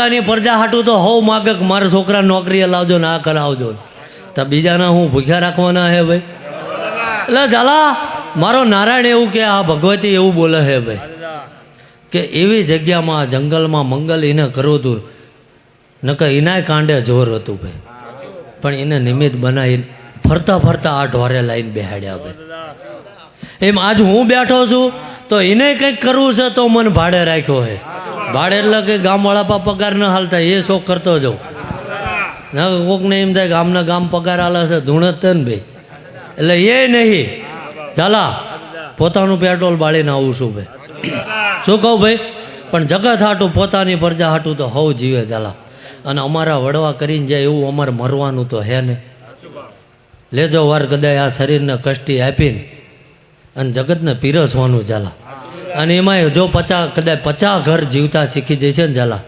પોતાની પ્રજા હાટું તો હવ માગે કે મારા છોકરા નોકરીએ લાવજો ને આ કરાવજો, તો બીજાના હું ભૂખ્યા રાખવાના હે ભાઈ? એટલે ઝાલા મારો નારાયણ એવું કે આ ભગવતી એવું બોલે હે ભાઈ કે એવી જગ્યામાં જંગલમાં મંગલ એને કરવું હતું, નકર એનાય કાંડે જોર હતું ભાઈ, પણ એને નિમિત્ત બનાવી ફરતા ફરતા આ ઢોરે લાઈને બેહાડ્યા ભાઈ. એમ આજ હું બેઠો છું તો એને કંઈક કરવું છે તો મને ભાડે રાખ્યો હે. ભાડે એટલે કે ગામવાળા પા પગાર ન હાલતા એ શોખ કરતો જાઉં. ના કોકને એમ થાય ગામના ગામ પગાર હાલે છે ધૂણત ને ભાઈ, એટલે એ નહીં ચાલા પોતાનું પેટ્રોલ બાળીને આવું છું ભાઈ. શું કહું ભાઈ? પણ જગત હાટું પોતાની પ્રજા હાટું તો હવ જીવે ચાલા. અને અમારા વડવા કરીને જાય એવું અમારે મરવાનું તો હે ને. લેજો વાર કદાચ આ શરીરને કષ્ટી આપીને અને જગતને પીરસવાનું ચાલા. અને એમાંય જો કદાચ 50 ઘર જીવતા શીખી જશે ને ચાલા